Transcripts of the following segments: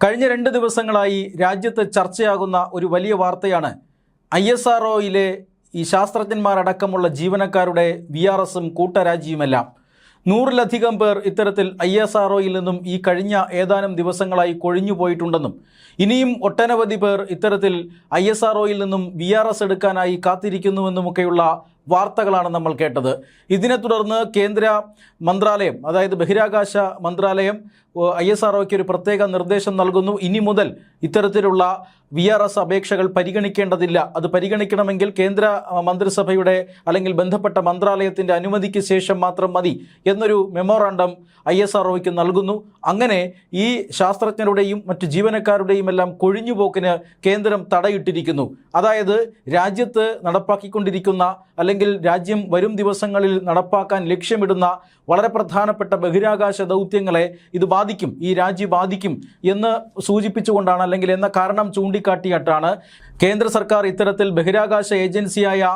കഴിഞ്ഞ 2 ദിവസങ്ങളായി രാജ്യത്ത് ചർച്ചയാകുന്ന ഒരു വലിയ വാർത്തയാണ് ISROയിലെ ഈ ശാസ്ത്രജ്ഞന്മാരടക്കമുള്ള ജീവനക്കാരുടെ VRSും കൂട്ടരാജിയുമെല്ലാം. 100-ലധികം പേർ ഇത്തരത്തിൽ ISROയിൽ നിന്നും ഈ കഴിഞ്ഞ ഏതാനും ദിവസങ്ങളായി കൊഴിഞ്ഞു പോയിട്ടുണ്ടെന്നും ഇനിയും ഒട്ടനവധി പേർ ഇത്തരത്തിൽ ISROയിൽ നിന്നും VRS എടുക്കാനായി കാത്തിരിക്കുന്നുവെന്നുമൊക്കെയുള്ള വാർത്തകളാണ് നമ്മൾ കേട്ടത്. ഇതിനെ തുടർന്ന് കേന്ദ്ര മന്ത്രാലയം, അതായത് ബഹിരാകാശ മന്ത്രാലയം ISROയ്ക്ക് ഒരു പ്രത്യേക നിർദ്ദേശം നൽകുന്നു. ഇനി മുതൽ ഇത്തരത്തിലുള്ള VRS അപേക്ഷകൾ പരിഗണിക്കേണ്ടതില്ല. അത് പരിഗണിക്കണമെങ്കിൽ കേന്ദ്ര മന്ത്രിസഭയുടെ അല്ലെങ്കിൽ ബന്ധപ്പെട്ട മന്ത്രാലയത്തിൻ്റെ അനുമതിക്ക് ശേഷം മാത്രം മതി എന്നൊരു മെമ്മോറാണ്ടം ISROയ്ക്ക് നൽകുന്നു. അങ്ങനെ ഈ ശാസ്ത്രജ്ഞരുടെയും മറ്റ് ജീവനക്കാരുടെയും എല്ലാം കൊഴിഞ്ഞുപോക്കിന് കേന്ദ്രം തടയിട്ടിരിക്കുന്നു. അതായത് രാജ്യത്ത് നടപ്പാക്കിക്കൊണ്ടിരിക്കുന്ന അല്ലെങ്കിൽ രാജ്യം വരും ദിവസങ്ങളിൽ നടപ്പാക്കാൻ ലക്ഷ്യമിടുന്ന വളരെ പ്രധാനപ്പെട്ട ബഹിരാകാശ ദൗത്യങ്ങളെ ഇത് ബാധിക്കും, ഈ രാജ്യം ബാധിക്കും എന്ന് സൂചിപ്പിച്ചുകൊണ്ടാണ് അല്ലെങ്കിൽ എന്ന കാരണം ചൂണ്ടിക്കാട്ടിയിട്ടാണ് കേന്ദ്ര സർക്കാർ ഇത്തരത്തിൽ ബഹിരാകാശ ഏജൻസിയായ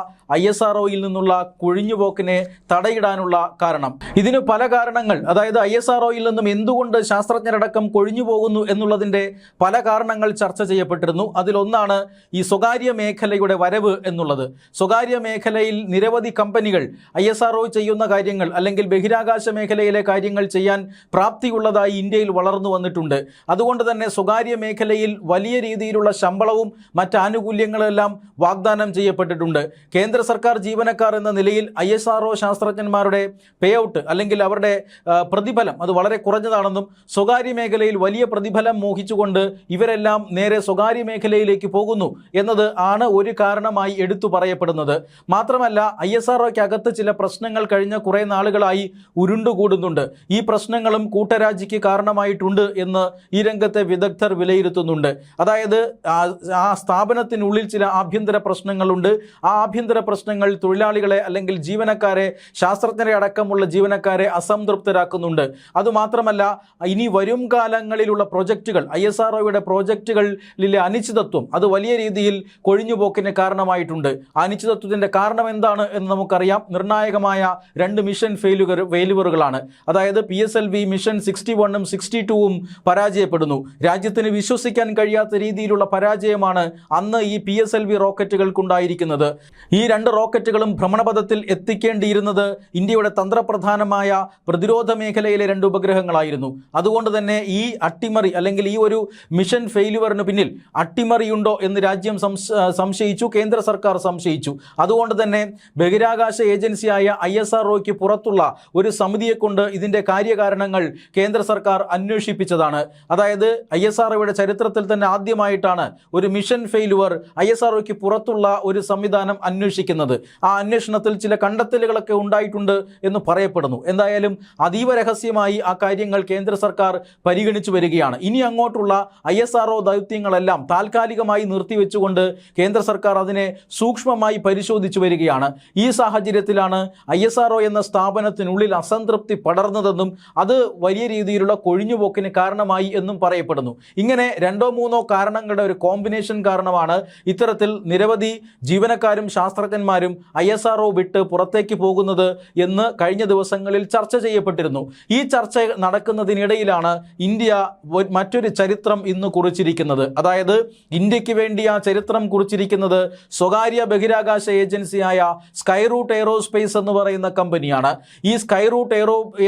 ISROയിൽ നിന്നുള്ള കൊഴിഞ്ഞുപോക്കിനെ തടയിടാനുള്ള കാരണം. ഇതിന് പല കാരണങ്ങൾ, അതായത് ISROയിൽ നിന്നും എന്തുകൊണ്ട് ശാസ്ത്രജ്ഞരടക്കം കൊഴിഞ്ഞു പോകുന്നു എന്നുള്ളതിൻ്റെ പല കാരണങ്ങൾ ചർച്ച ചെയ്യപ്പെട്ടിരുന്നു. അതിലൊന്നാണ് ഈ സ്വകാര്യ മേഖലയുടെ വരവ് എന്നുള്ളത്. സ്വകാര്യ മേഖലയിൽ നിരവധി കമ്പനികൾ ISRO ചെയ്യുന്ന കാര്യങ്ങൾ അല്ലെങ്കിൽ ബഹിരാകാശ മേഖലയിലെ കാര്യങ്ങൾ ചെയ്യാൻ പ്രാപ്തിയുള്ളതായി ഇന്ത്യയിൽ വളർന്നു വന്നിട്ടുണ്ട്. അതുകൊണ്ട് തന്നെ സ്വകാര്യ മേഖലയിൽ വലിയ രീതിയിലുള്ള ശമ്പളവും മറ്റ് ആനുകൂല്യങ്ങളെല്ലാം വാഗ്ദാനം ചെയ്യപ്പെട്ടിട്ടുണ്ട്. കേന്ദ്ര സർക്കാർ ജീവനക്കാർ എന്ന നിലയിൽ ISRO ശാസ്ത്രജ്ഞന്മാരുടെ പേ ഔട്ട് അല്ലെങ്കിൽ അവരുടെ പ്രതിഫലം അത് വളരെ കുറഞ്ഞതാണെന്നും സ്വകാര്യ മേഖലയിൽ വലിയ പ്രതിഫലം മോഹിച്ചുകൊണ്ട് ഇവരെല്ലാം നേരെ സ്വകാര്യ മേഖലയിലേക്ക് പോകുന്നു എന്നത് ആണ് ഒരു കാരണമായി എടുത്തു പറയപ്പെടുന്നത്. മാത്രമല്ല ISROയ്ക്കകത്ത് ചില പ്രശ്നങ്ങൾ കഴിഞ്ഞ കുറേ നാളുകളായി ഉരുണ്ടുകൂടുന്നുണ്ട്. ഈ പ്രശ്നങ്ങളും കൂട്ടരാജിക്ക് കാരണമായിട്ടുണ്ട് എന്ന് ഈ രംഗത്തെ വിദഗ്ധർ വിലയിരുത്തുന്നുണ്ട്. അതായത് ആ സ്ഥാപനത്തിനുള്ളിൽ ചില ആഭ്യന്തര പ്രശ്നങ്ങളുണ്ട്. ആ ആഭ്യന്തര പ്രശ്നങ്ങൾ തൊഴിലാളികളെ അല്ലെങ്കിൽ ജീവനക്കാരെ, ശാസ്ത്രജ്ഞരെ അടക്കമുള്ള ജീവനക്കാരെ അസംതൃപ്തരാക്കുന്നുണ്ട്. അതുമാത്രമല്ല ഇനി വരും കാലങ്ങളിലുള്ള പ്രൊജക്റ്റുകൾ, ISROയുടെ പ്രൊജക്റ്റുകളിലെ അനിശ്ചിതത്വം അത് വലിയ രീതിയിൽ കൊഴിഞ്ഞുപോക്കിന് കാരണമായിട്ടുണ്ട്. ആ അനിശ്ചിതത്വത്തിൻ്റെ കാരണം എന്താണ് എന്ന് നമുക്കറിയാം. നിർണായകമായ 2 മിഷൻ ഫെയിലുവറുകളാണ്. അതായത് PSLV മിഷൻ 61ഉം 62ഉം പരാജയപ്പെടുന്നു. രാജ്യത്തിന് വിശ്വസിക്കാൻ കഴിയാത്ത രീതിയിലുള്ള പരാജയമാണ് അന്ന് ഈ PSLV റോക്കറ്റുകൾക്കുണ്ടായിരിക്കുന്നത്. ഈ 2 റോക്കറ്റുകളും ഭ്രമണപഥത്തിൽ എത്തിക്കേണ്ടിയിരുന്നത് ഇന്ത്യയുടെ തന്ത്രപ്രധാനമായ പ്രതിരോധ മേഖലയിലെ 2 ഉപഗ്രഹങ്ങളായിരുന്നു. അതുകൊണ്ട് തന്നെ ഈ അട്ടിമറി അല്ലെങ്കിൽ ഈ ഒരു മിഷൻ ഫെയിലുവറിന് പിന്നിൽ അട്ടിമറിയുണ്ടോ എന്ന് രാജ്യം സംശയിച്ചു, കേന്ദ്ര സർക്കാർ സംശയിച്ചു. അതുകൊണ്ട് തന്നെ ബഹിരാകാശ ഏജൻസിയായ ISROയ്ക്ക് പുറത്തുള്ള ഒരു സമിതിയെ കൊണ്ട് ഇതിൻ്റെ കാര്യകാരണങ്ങൾ കേന്ദ്ര സർക്കാർ അന്വേഷിപ്പിച്ചതാണ്. അതായത് ISROയുടെ ചരിത്രത്തിൽ തന്നെ ആദ്യമായിട്ടാണ് ഒരു മിഷൻ ഫെയിലുവർ ISROയ്ക്ക് പുറത്തുള്ള ഒരു സംവിധാനം അന്വേഷിക്കുന്നത്. ആ അന്വേഷണത്തിൽ ചില കണ്ടെത്തലുകളൊക്കെ ഉണ്ടായിട്ടുണ്ട് എന്ന് പറയപ്പെടുന്നു. എന്തായാലും അതീവ രഹസ്യമായി ആ കാര്യങ്ങൾ കേന്ദ്ര സർക്കാർ പരിഗണിച്ചു വരികയാണ്. ഇനി അങ്ങോട്ടുള്ള ISRO ദൗത്യങ്ങളെല്ലാം താൽക്കാലികമായി നിർത്തിവെച്ചുകൊണ്ട് കേന്ദ്ര സർക്കാർ അതിനെ സൂക്ഷ്മമായി പരിശോധിച്ചു വരികയാണ്. ഈ സാഹചര്യത്തിലാണ് ISRO എന്ന സ്ഥാപനത്തിനുള്ളിൽ അസംതൃപ്തി പടർന്നതെന്നും അത് വലിയ രീതിയിലുള്ള കൊഴിഞ്ഞുപോക്കിന് കാരണമായി എന്നും പറയപ്പെടുന്നു. ഇങ്ങനെ 2-3 കാരണങ്ങളുടെ ഒരു കോമ്പിനേഷൻ കാരണമാണ് ഇത്തരത്തിൽ നിരവധി ജീവനക്കാരും ശാസ്ത്രജ്ഞന്മാരും ISRO വിട്ട് പുറത്തേക്ക് പോകുന്നത് എന്ന് കഴിഞ്ഞ ദിവസങ്ങളിൽ ചർച്ച ചെയ്യപ്പെട്ടിരുന്നു. ഈ ചർച്ച നടക്കുന്നതിനിടയിലാണ് ഇന്ത്യ മറ്റൊരു ചരിത്രം ഇന്ന് കുറിച്ചിരിക്കുന്നത്. അതായത് ഇന്ത്യക്ക് വേണ്ടി ആ ചരിത്രം കുറിച്ചിരിക്കുന്നത് സ്വകാര്യ ബഹിരാകാശ ഏജൻസിയായ സ്കൈറൂട്ട് എയ്റോസ്പേസ് എന്ന് പറയുന്ന കമ്പനിയാണ്. ഈ സ്കൈറൂട്ട്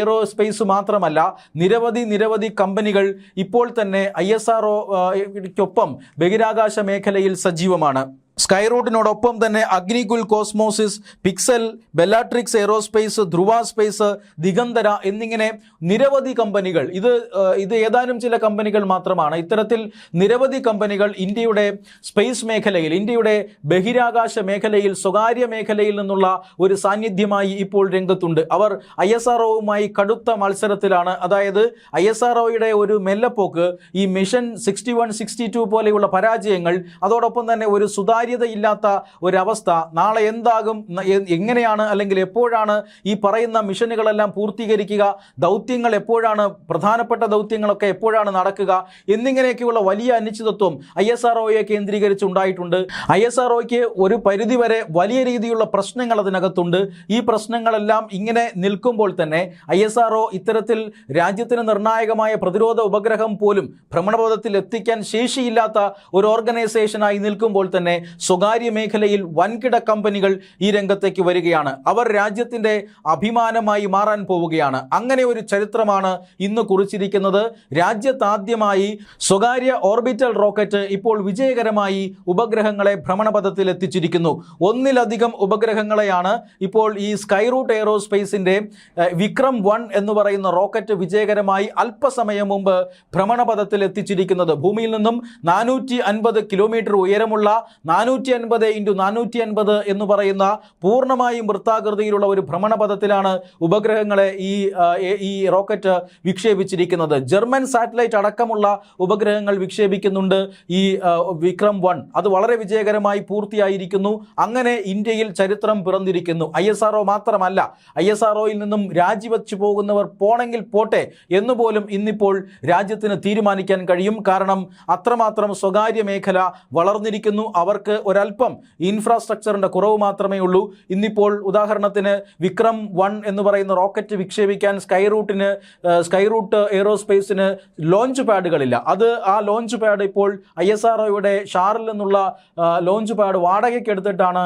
എയ്റോസ്പേസ് മാത്രമല്ല, നിരവധി കമ്പനികൾ ഇപ്പോൾ തന്നെ ISROയ്ക്കൊപ്പം ബഹിരാകാശ മേഖലയിൽ സജീവമാണ്. സ്കൈറൂട്ടിനോടൊപ്പം തന്നെ അഗ്നികുൽ കോസ്മോസിസ്, Pixxel, Bellatrix aerospace, Dhruva space, Digantara എന്നിങ്ങനെ നിരവധി കമ്പനികൾ, ഇത് ഏതാനും ചില കമ്പനികൾ മാത്രമാണ്. ഇത്തരത്തിൽ നിരവധി കമ്പനികൾ ഇന്ത്യയുടെ സ്പേസ് മേഖലയിൽ, ഇന്ത്യയുടെ ബഹിരാകാശ മേഖലയിൽ, സ്വകാര്യ മേഖലയിൽ നിന്നുള്ള ഒരു സാന്നിധ്യമായി ഇപ്പോൾ രംഗത്തുണ്ട്. അവർ ISROവുമായി കടുത്ത മത്സരത്തിലാണ്. അതായത് ISROയുടെ ഒരു മെല്ലപ്പോക്ക്, ഈ മിഷൻ 61, 62 പോലെയുള്ള പരാജയങ്ങൾ, അതോടൊപ്പം തന്നെ ഒരു സുതാര്യ സ്വകാര്യതയില്ലാത്ത ഒരവസ്ഥ, നാളെ എന്താകും, എങ്ങനെയാണ് അല്ലെങ്കിൽ എപ്പോഴാണ് ഈ പറയുന്ന മിഷനുകളെല്ലാം പൂർത്തീകരിക്കുക, ദൗത്യങ്ങൾ എപ്പോഴാണ്, പ്രധാനപ്പെട്ട ദൗത്യങ്ങളൊക്കെ എപ്പോഴാണ് നടക്കുക എന്നിങ്ങനെയൊക്കെയുള്ള വലിയ അനിശ്ചിതത്വം ISROയെ കേന്ദ്രീകരിച്ചുണ്ടായിട്ടുണ്ട്. ISROയ്ക്ക് ഒരു പരിധിവരെ വലിയ രീതിയിലുള്ള പ്രശ്നങ്ങൾ അതിനകത്തുണ്ട്. ഈ പ്രശ്നങ്ങളെല്ലാം ഇങ്ങനെ നിൽക്കുമ്പോൾ തന്നെ ISRO ഇത്തരത്തിൽ രാജ്യത്തിന് നിർണായകമായ പ്രതിരോധ ഉപഗ്രഹം പോലും ഭ്രമണപഥത്തിൽ എത്തിക്കാൻ ശേഷിയില്ലാത്ത ഒരു ഓർഗനൈസേഷനായി നിൽക്കുമ്പോൾ തന്നെ സ്വകാര്യ മേഖലയിൽ വൻകിട കമ്പനികൾ ഈ രംഗത്തേക്ക് വരികയാണ്. അവർ രാജ്യത്തിൻ്റെ അഭിമാനമായി മാറാൻ പോവുകയാണ്. അങ്ങനെ ഒരു ചരിത്രമാണ് ഇന്ന് കുറിച്ചിരിക്കുന്നത്. രാജ്യത്താദ്യമായി സ്വകാര്യ ഓർബിറ്റൽ റോക്കറ്റ് ഇപ്പോൾ വിജയകരമായി ഉപഗ്രഹങ്ങളെ ഭ്രമണപഥത്തിൽ എത്തിച്ചിരിക്കുന്നു. ഒന്നിലധികം ഉപഗ്രഹങ്ങളെയാണ് ഇപ്പോൾ ഈ സ്കൈറൂട്ട് എയ്റോസ്പേസിൻ്റെ വിക്രം 1 എന്ന് പറയുന്ന റോക്കറ്റ് വിജയകരമായി അല്പസമയം മുമ്പ് ഭ്രമണപഥത്തിൽ എത്തിച്ചിരിക്കുന്നത്. ഭൂമിയിൽ നിന്നും 450 കിലോമീറ്റർ ഉയരമുള്ള 450 × 450 എന്ന് പറയുന്ന പൂർണ്ണമായും വൃത്താകൃതിയിലുള്ള ഒരു ഭ്രമണപഥത്തിലാണ് ഉപഗ്രഹങ്ങളെ ഈ റോക്കറ്റ് വിക്ഷേപിച്ചിരിക്കുന്നത്. ജർമ്മൻ സാറ്റലൈറ്റ് അടക്കമുള്ള ഉപഗ്രഹങ്ങൾ വിക്ഷേപിക്കുന്നുണ്ട് ഈ വിക്രം 1. അത് വളരെ വിജയകരമായി പൂർത്തിയായിരിക്കുന്നു. അങ്ങനെ ഇന്ത്യയിൽ ചരിത്രം പിറന്നിരിക്കുന്നു. ISRO മാത്രമല്ല, ISROയിൽ നിന്നും രാജിവെച്ചു പോകുന്നവർ പോണെങ്കിൽ പോട്ടെ എന്നുപോലും ഇന്നിപ്പോൾ രാജ്യത്തിന് തീരുമാനിക്കാൻ കഴിയും. കാരണം അത്രമാത്രം സ്വകാര്യ മേഖല വളർന്നിരിക്കുന്നു. അവർക്ക് ഒരല്പം ഇൻഫ്രാസ്ട്രക്ചറിൻ്റെ കുറവ് മാത്രമേ ഉള്ളൂ. ഇന്നിപ്പോൾ ഉദാഹരണത്തിന് വിക്രം 1 എന്ന് പറയുന്ന റോക്കറ്റ് വിക്ഷേപിക്കാൻ സ്കൈറൂട്ട് എയ്റോസ്പേസിന് ലോഞ്ച് പാഡുകളില്ല. ആ ലോഞ്ച് പാഡ് ഇപ്പോൾ ISROയുടെ ഷാറിൽ നിന്നുള്ള ലോഞ്ച് പാഡ് വാടകയ്ക്ക് എടുത്തിട്ടാണ്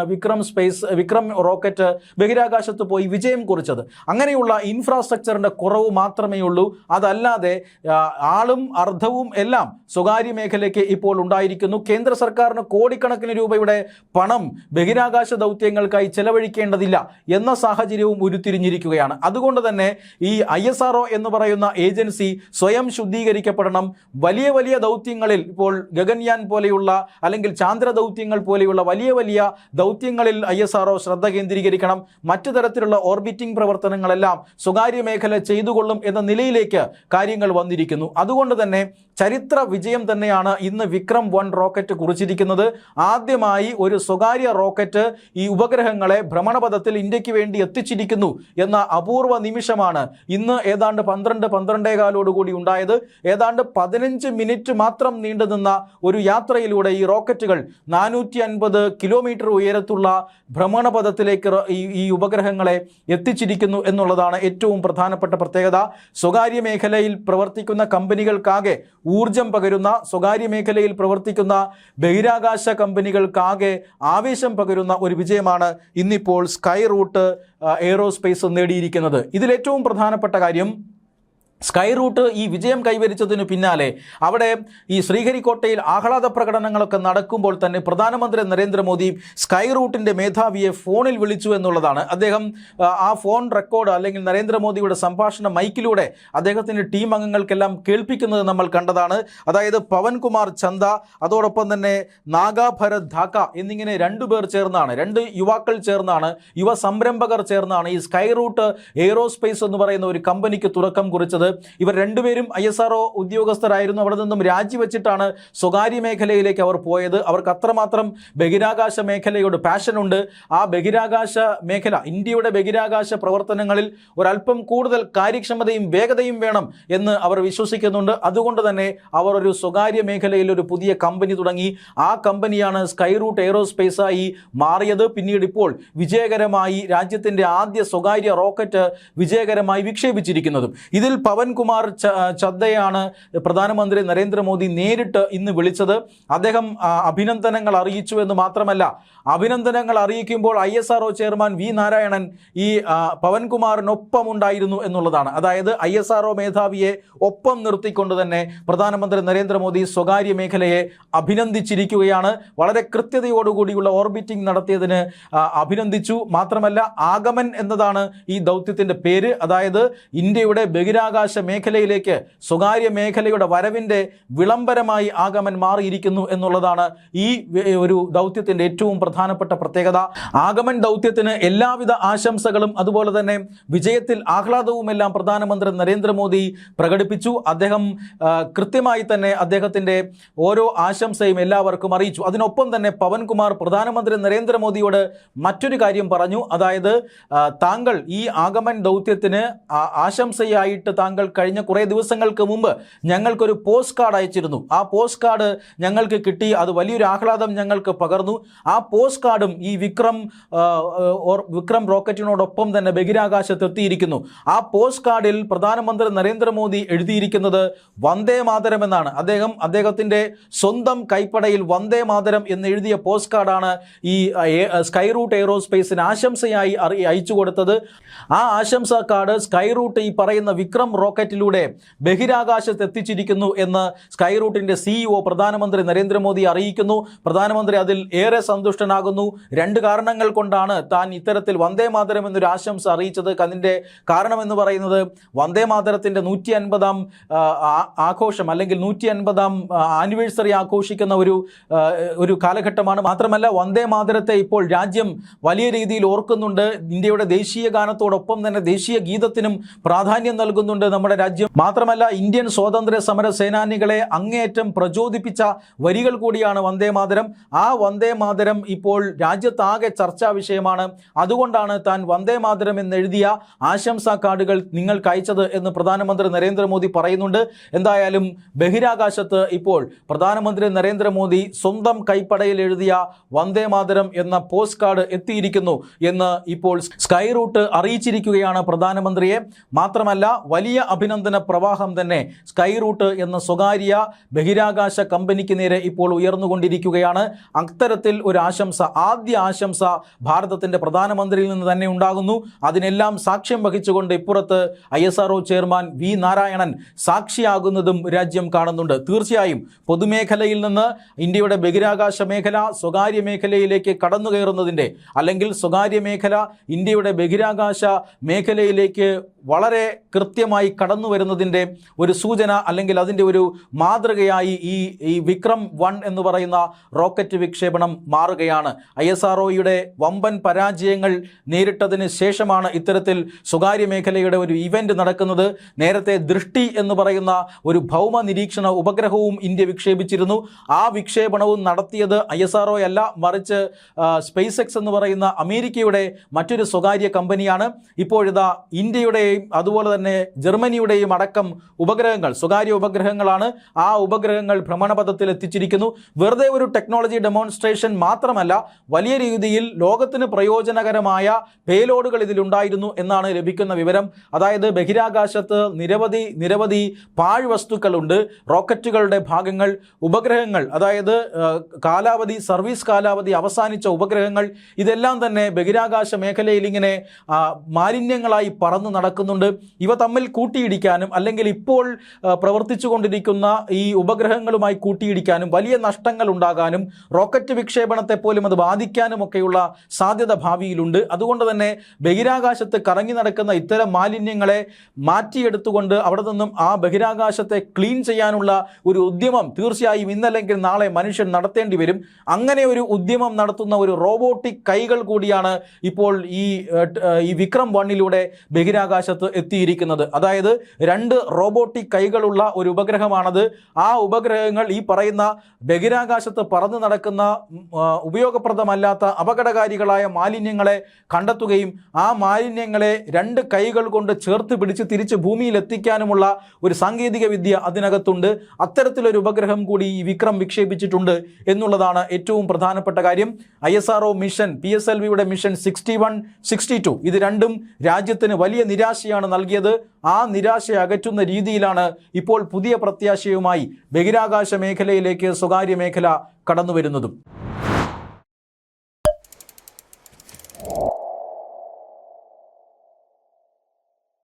വിക്രം റോക്കറ്റ് ബഹിരാകാശത്ത് പോയി വിജയം കുറിച്ചത്. അങ്ങനെയുള്ള ഇൻഫ്രാസ്ട്രക്ചറിൻ്റെ കുറവ് മാത്രമേ ഉള്ളൂ. അതല്ലാതെ ആളും അർത്ഥവും എല്ലാം സ്വകാര്യ മേഖലയ്ക്ക് ഇപ്പോൾ ഉണ്ടായിരിക്കുന്നു. കേന്ദ്ര സർക്കാരിന് കോടിക്കണക്കിന് രൂപയുടെ പണം ബഹിരാകാശ ദൗത്യങ്ങൾക്കായി ചെലവഴിക്കേണ്ടതില്ല എന്ന സാഹചര്യവും ഉരുത്തിരിഞ്ഞിരിക്കുകയാണ്. അതുകൊണ്ട് തന്നെ ഈ ISRO എന്ന് പറയുന്ന ഏജൻസി സ്വയം ശുദ്ധീകരിക്കപ്പെടണം. വലിയ വലിയ ദൗത്യങ്ങളിൽ, ഇപ്പോൾ ഗഗൻയാൻ പോലെയുള്ള അല്ലെങ്കിൽ ചാന്ദ്ര ദൗത്യങ്ങൾ പോലെയുള്ള വലിയ വലിയ ദൗത്യങ്ങളിൽ ISRO ശ്രദ്ധ കേന്ദ്രീകരിക്കണം. മറ്റു തരത്തിലുള്ള ഓർബിറ്റിംഗ് പ്രവർത്തനങ്ങളെല്ലാം സ്വകാര്യ മേഖല ചെയ്തുകൊള്ളും എന്ന നിലയിലേക്ക് കാര്യങ്ങൾ വന്നിരിക്കുന്നു. അതുകൊണ്ട് തന്നെ ചരിത്ര വിജയം തന്നെയാണ് ഇന്ന് വിക്രം 1 റോക്കറ്റ് കുറിച്ചിരിക്കുന്നത്. ആദ്യമായി ഒരു സ്വകാര്യ റോക്കറ്റ് ഈ ഉപഗ്രഹങ്ങളെ ഭ്രമണപഥത്തിൽ ഇന്ത്യക്ക് വേണ്ടി എത്തിച്ചിരിക്കുന്നു എന്ന അപൂർവ നിമിഷമാണ് ഇന്ന് ഏതാണ്ട് 12-12:15 ഉണ്ടായത്. ഏതാണ്ട് 15 മിനിറ്റ് മാത്രം നീണ്ടുനിന്ന ഒരു യാത്രയിലൂടെ ഈ റോക്കറ്റുകൾ 450 കിലോമീറ്റർ ഉയരത്തുള്ള ഭ്രമണപഥത്തിലേക്ക് ഈ ഉപഗ്രഹങ്ങളെ എത്തിച്ചിരിക്കുന്നു എന്നുള്ളതാണ് ഏറ്റവും പ്രധാനപ്പെട്ട പ്രത്യേകത. സ്വകാര്യ മേഖലയിൽ പ്രവർത്തിക്കുന്ന കമ്പനികൾക്കാകെ ഊർജം പകരുന്ന, സ്വകാര്യ മേഖലയിൽ പ്രവർത്തിക്കുന്ന ബഹിരാകാശ കമ്പനികൾക്കാകെ ആവേശം പകരുന്ന ഒരു വിജയമാണ് ഇന്നിപ്പോൾ സ്കൈറൂട്ട് എയ്റോസ്പേസ് നേടിയിരിക്കുന്നത്. ഇതിലേറ്റവും പ്രധാനപ്പെട്ട കാര്യം, സ്കൈറൂട്ട് ഈ വിജയം കൈവരിച്ചതിനു പിന്നാലെ അവിടെ ഈ ശ്രീഹരിക്കോട്ടയിൽ ആഹ്ലാദ പ്രകടനങ്ങളൊക്കെ നടക്കുമ്പോൾ തന്നെ പ്രധാനമന്ത്രി നരേന്ദ്രമോദി സ്കൈറൂട്ടിൻ്റെ മേധാവിയെ ഫോണിൽ വിളിച്ചു എന്നുള്ളതാണ്. അദ്ദേഹം ആ ഫോൺ റെക്കോർഡ് അല്ലെങ്കിൽ നരേന്ദ്രമോദിയുടെ സംഭാഷണ മൈക്കിലൂടെ അദ്ദേഹത്തിൻ്റെ ടീം അംഗങ്ങൾക്കെല്ലാം കേൾപ്പിക്കുന്നത് നമ്മൾ കണ്ടതാണ്. അതായത് പവൻകുമാർ ചന്ദ, അതോടൊപ്പം തന്നെ നാഗാഭരത് ധാക്ക എന്നിങ്ങനെ 2 പേർ ചേർന്നാണ്, 2 യുവാക്കൾ ചേർന്നാണ്, യുവ സംരംഭകർ ചേർന്നാണ് ഈ സ്കൈറൂട്ട് എയ്റോസ്പേസ് എന്ന് പറയുന്ന ഒരു കമ്പനിക്ക് തുടക്കം കുറിച്ചത്. ഇവർ രണ്ടുപേരും ISRO ഉദ്യോഗസ്ഥരായിരുന്നു. അവിടെ നിന്നും രാജിവെച്ചിട്ടാണ് സ്വകാര്യ മേഖലയിലേക്ക് അവർ പോയത്. അവർക്ക് അത്രമാത്രം ബഹിരാകാശ മേഖലയോട് പാഷനുണ്ട്. ആ ബഹിരാകാശ മേഖല, ഇന്ത്യയുടെ ബഹിരാകാശ പ്രവർത്തനങ്ങളിൽ ഒരല്പം കൂടുതൽ കാര്യക്ഷമതയും വേഗതയും വേണം എന്ന് അവർ വിശ്വസിക്കുന്നുണ്ട്. അതുകൊണ്ട് തന്നെ അവർ ഒരു സ്വകാര്യ മേഖലയിൽ ഒരു പുതിയ കമ്പനി തുടങ്ങി. ആ കമ്പനിയാണ് സ്കൈറൂട്ട് എയ്റോസ്പേസായി മാറിയത്. പിന്നീട് ഇപ്പോൾ വിജയകരമായി രാജ്യത്തിൻ്റെ ആദ്യ സ്വകാര്യ റോക്കറ്റ് വിജയകരമായി വിക്ഷേപിച്ചിരിക്കുന്നതും. ഇതിൽ പവൻകുമാർ ചദ്ദയാണ് പ്രധാനമന്ത്രി നരേന്ദ്രമോദി നേരിട്ട് ഇന്ന് വിളിച്ചത്. അദ്ദേഹം അഭിനന്ദനങ്ങൾ അറിയിച്ചു എന്ന് മാത്രമല്ല, അഭിനന്ദനങ്ങൾ അറിയിക്കുമ്പോൾ ISRO ചെയർമാൻ V നാരായണൻ ഈ പവൻകുമാറിനൊപ്പം ഉണ്ടായിരുന്നു എന്നുള്ളതാണ്. അതായത് ISRO മേധാവിയെ ഒപ്പം നിർത്തിക്കൊണ്ട് തന്നെ പ്രധാനമന്ത്രി നരേന്ദ്രമോദി സ്വകാര്യ മേഖലയെ അഭിനന്ദിച്ചിരിക്കുകയാണ്. വളരെ കൃത്യതയോടുകൂടിയുള്ള ഓർബിറ്റിംഗ് നടത്തിയതിന് അഭിനന്ദിച്ചു. മാത്രമല്ല, ആഗമൻ എന്നതാണ് ഈ ദൗത്യത്തിൻ്റെ പേര്. അതായത് ഇന്ത്യയുടെ ബഹിരാകാശ ബഹിരാകാശ മേഖലയിലേക്ക് സ്വകാര്യ മേഖലയുടെ വരവിൻ്റെ വിളംബരമായി ആഗമൻ മാറിയിരിക്കുന്നു എന്നുള്ളതാണ് ഈ ഒരു ദൗത്യത്തിൻ്റെ ഏറ്റവും പ്രധാനപ്പെട്ട പ്രത്യേകത. ആഗമൻ ദൗത്യത്തിന് എല്ലാവിധ ആശംസകളും അതുപോലെ തന്നെ വിജയത്തിൽ ആഹ്ലാദവുമെല്ലാം പ്രധാനമന്ത്രി നരേന്ദ്രമോദി പ്രകടിപ്പിച്ചു. അദ്ദേഹം കൃത്യമായി തന്നെ അദ്ദേഹത്തിൻ്റെ ഓരോ ആശംസയും എല്ലാവർക്കും അറിയിച്ചു. അതിനൊപ്പം തന്നെ പവൻകുമാർ പ്രധാനമന്ത്രി നരേന്ദ്രമോദിയോട് മറ്റൊരു കാര്യം പറഞ്ഞു. അതായത് താങ്കൾ ഈ ആഗമൻ ദൗത്യത്തിന് ആശംസയായിട്ട് താങ്കൾ കഴിഞ്ഞ കുറേ ദിവസങ്ങൾക്ക് മുമ്പ് ഞങ്ങൾക്കൊരു പോസ്റ്റ് കാർഡ് അയച്ചിരുന്നു. ആ പോസ്റ്റ് കാർഡ് ഞങ്ങൾക്ക് കിട്ടി. അത് വലിയൊരു ആഹ്ലാദം ഞങ്ങൾക്ക് പകർന്നു. ആ പോസ്റ്റ് കാർഡും ഈ വിക്രം റോക്കറ്റിനോടൊപ്പം തന്നെ ബഹിരാകാശത്ത് എത്തിയിരിക്കുന്നു. ആ പോസ്റ്റ് കാർഡിൽ പ്രധാനമന്ത്രി നരേന്ദ്രമോദി എഴുതിയിരിക്കുന്നത് വന്ദേ മാതരം എന്നാണ്. അദ്ദേഹത്തിൻ്റെ സ്വന്തം കൈപ്പടയിൽ വന്ദേ മാതരം എന്ന് എഴുതിയ പോസ്റ്റ് കാർഡാണ് ഈ സ്കൈ റൂട്ട് എയ്റോസ്പേസിന് ആശംസയായി അയച്ചു കൊടുത്തത്. ആ ആശംസാ കാർഡ് സ്കൈ റൂട്ട് ഈ പറയുന്ന വിക്രം റോക്കറ്റിലൂടെ ബഹിരാകാശത്ത് എത്തിച്ചിരിക്കുന്നു എന്ന് സ്കൈ റൂട്ടിൻ്റെ CEO പ്രധാനമന്ത്രി നരേന്ദ്രമോദി അറിയിക്കുന്നു. പ്രധാനമന്ത്രി അതിൽ ഏറെ സന്തുഷ്ടനാകുന്നു. 2 കാരണങ്ങൾ കൊണ്ടാണ് താൻ ഇത്തരത്തിൽ വന്ദേ മാതരം എന്നൊരു ആശംസ അറിയിച്ചത്. അതിൻ്റെ കാരണമെന്ന് പറയുന്നത് വന്ദേ മാതരത്തിൻ്റെ 150ാം ആഘോഷം അല്ലെങ്കിൽ 150ാം ആനിവേഴ്സറി ആഘോഷിക്കുന്ന ഒരു കാലഘട്ടമാണ്. മാത്രമല്ല വന്ദേ മാതരത്തെ ഇപ്പോൾ രാജ്യം വലിയ രീതിയിൽ ഓർക്കുന്നുണ്ട്. ഇന്ത്യയുടെ ദേശീയ ഗാനത്തോടൊപ്പം തന്നെ ദേശീയ ഗീതത്തിനും പ്രാധാന്യം നൽകുന്നുണ്ട് നമ്മുടെ രാജ്യം. മാത്രമല്ല ഇന്ത്യൻ സ്വാതന്ത്ര്യ സമര സേനാനികളെ അങ്ങേയറ്റം പ്രചോദിപ്പിച്ച വരികൾ കൂടിയാണ് വന്ദേ മാതരം. ആ വന്ദേ മാതരം ഇപ്പോൾ രാജ്യത്താകെ ചർച്ചാ വിഷയമാണ്. അതുകൊണ്ടാണ് താൻ വന്ദേ മാതരം എന്നെഴുതിയ ആശംസാ കാർഡുകൾ നിങ്ങൾക്ക് അയച്ചത് എന്ന് പ്രധാനമന്ത്രി നരേന്ദ്രമോദി പറയുന്നുണ്ട്. എന്തായാലും ബഹിരാകാശത്ത് ഇപ്പോൾ പ്രധാനമന്ത്രി നരേന്ദ്രമോദി സ്വന്തം കൈപ്പടയിൽ എഴുതിയ വന്ദേ മാതരം എന്ന പോസ്റ്റ് കാർഡ് എത്തിയിരിക്കുന്നു എന്ന് ഇപ്പോൾ സ്കൈ റൂട്ട് അറിയിച്ചിരിക്കുകയാണ് പ്രധാനമന്ത്രിയെ. മാത്രമല്ല വലിയ അഭിനന്ദന പ്രവാഹം തന്നെ സ്കൈ റൂട്ട് എന്ന സ്വകാര്യ ബഹിരാകാശ കമ്പനിക്ക് നേരെ ഇപ്പോൾ ഉയർന്നുകൊണ്ടിരിക്കുകയാണ്. അത്തരത്തിൽ ഒരു ആശംസ, ആദ്യ ആശംസ ഭാരതത്തിൻ്റെ പ്രധാനമന്ത്രിയിൽ നിന്ന് തന്നെ ഉണ്ടാകുന്നു. അതിനെല്ലാം സാക്ഷ്യം വഹിച്ചുകൊണ്ട് ഇപ്പുറത്ത് ISRO ചെയർമാൻ V നാരായണൻ സാക്ഷിയാകുന്നതും രാജ്യം കാണുന്നുണ്ട്. തീർച്ചയായും പൊതുമേഖലയിൽ നിന്ന് ഇന്ത്യയുടെ ബഹിരാകാശ മേഖല സ്വകാര്യ മേഖലയിലേക്ക് കടന്നു കയറുന്നതിൻ്റെ അല്ലെങ്കിൽ സ്വകാര്യ മേഖല ഇന്ത്യയുടെ ബഹിരാകാശ മേഖലയിലേക്ക് വളരെ കൃത്യമായി കടന്നു വരുന്നതിൻ്റെ ഒരു സൂചന അല്ലെങ്കിൽ അതിൻ്റെ ഒരു മാതൃകയായി ഈ വിക്രം 1 എന്ന് പറയുന്ന റോക്കറ്റ് വിക്ഷേപണം മാറുകയാണ്. ISROയുടെ വമ്പൻ പരാജയങ്ങൾ നേരിട്ടതിന് ശേഷമാണ് ഇത്തരത്തിൽ സ്വകാര്യ മേഖലയുടെ ഒരു ഇവൻ്റ് നടക്കുന്നത്. നേരത്തെ ദൃഷ്ടി എന്ന് പറയുന്ന ഒരു ഭൗമ നിരീക്ഷണ ഉപഗ്രഹവും ഇന്ത്യ വിക്ഷേപിച്ചിരുന്നു. ആ വിക്ഷേപണവും നടത്തിയത് ISRO അല്ല, മറിച്ച് SpaceX എന്ന് പറയുന്ന അമേരിക്കയുടെ മറ്റൊരു സ്വകാര്യ കമ്പനിയാണ്. ഇപ്പോഴിതാ ഇന്ത്യയുടെയും അതുപോലെ തന്നെ ജർമ്മനിയുടെയും അടക്കം ഉപഗ്രഹങ്ങൾ സ്വകാര്യ ഉപഗ്രഹങ്ങളാണ്. ആ ഉപഗ്രഹങ്ങൾ ഭ്രമണപഥത്തിൽ എത്തിച്ചിരിക്കുന്നു. വെറുതെ ഒരു ടെക്നോളജി ഡെമോൺസ്ട്രേഷൻ മാത്രമല്ല, വലിയ രീതിയിൽ ലോകത്തിന് പ്രയോജനകരമായ പേലോഡുകൾ ഇതിലുണ്ടായിരുന്നു എന്നാണ് ലഭിക്കുന്ന വിവരം. അതായത് ബഹിരാകാശത്ത് നിരവധി പാഴ്വസ്തുക്കളുണ്ട്. റോക്കറ്റുകളുടെ ഭാഗങ്ങൾ, ഉപഗ്രഹങ്ങൾ, അതായത് സർവീസ് കാലാവധി അവസാനിച്ച ഉപഗ്രഹങ്ങൾ, ഇതെല്ലാം തന്നെ ബഹിരാകാശ മേഖലയിൽ ഇങ്ങനെ മാലിന്യങ്ങളായി പറന്നു നടക്കുന്നുണ്ട്. ഇവ തമ്മിൽ കൂട്ടിയിടിക്കാനും അല്ലെങ്കിൽ ഇപ്പോൾ പ്രവർത്തിച്ചു കൊണ്ടിരിക്കുന്ന ഈ ഉപഗ്രഹങ്ങളുമായി കൂട്ടിയിടിക്കാനും വലിയ നഷ്ടങ്ങൾ ഉണ്ടാകാനും റോക്കറ്റ് വിക്ഷേപണത്തെ പോലും അത് ബാധിക്കാനുമൊക്കെയുള്ള സാധ്യത ഭാവിയിലുണ്ട്. അതുകൊണ്ട് തന്നെ ബഹിരാകാശത്ത് കറങ്ങി നടക്കുന്ന ഇത്തരം മാലിന്യങ്ങളെ മാറ്റിയെടുത്തുകൊണ്ട് അവിടെ നിന്നും ആ ബഹിരാകാശത്തെ ക്ലീൻ ചെയ്യാനുള്ള ഒരു ഉദ്യമം തീർച്ചയായും ഇന്നല്ലെങ്കിൽ നാളെ മനുഷ്യൻ നടത്തേണ്ടി വരും. അങ്ങനെ ഒരു ഉദ്യമം നടത്തുന്ന ഒരു റോബോട്ടിക് കൈകൾ കൂടിയാണ് ഇപ്പോൾ ഈ വിക്രം 1ലൂടെ ബഹിരാകാശത്ത് എത്തിയിരിക്കുന്നത്. അതായത് 2 റോബോട്ടിക് കൈകളുള്ള ഒരു ഉപഗ്രഹമാണത്. ആ ഉപഗ്രഹങ്ങൾ ഈ പറയുന്ന ബഹിരാകാശത്ത് പറന്നു നടക്കുന്ന ഉപയോഗപ്രദമല്ലാത്ത അപകടകാരികളായ മാലിന്യങ്ങളെ കണ്ടെത്തുകയും ആ മാലിന്യങ്ങളെ 2 കൈകൾ കൊണ്ട് ചേർത്ത് പിടിച്ച് തിരിച്ച് ഭൂമിയിൽ എത്തിക്കാനുമുള്ള ഒരു സാങ്കേതിക വിദ്യ അതിനകത്തുണ്ട്. അത്തരത്തിലൊരു ഉപഗ്രഹം കൂടി ഈ വിക്രം വിക്ഷേപിച്ചിട്ടുണ്ട് എന്നുള്ളതാണ് ഏറ്റവും പ്രധാനപ്പെട്ട കാര്യം. ISRO മിഷൻ PSLVയുടെ മിഷൻ 61, 62 ഇത് രണ്ടും രാജ്യത്തിന് വലിയ നിരാശയാണ് നൽകിയത്. ആ നിരാശ അകറ്റുന്ന രീതിയിലാണ് ഇപ്പോൾ പുതിയ പ്രത്യാശയുമായി ബഹിരാകാശ മേഖലയിലേക്ക് സ്വകാര്യ മേഖല കടന്നു വരുന്നതും.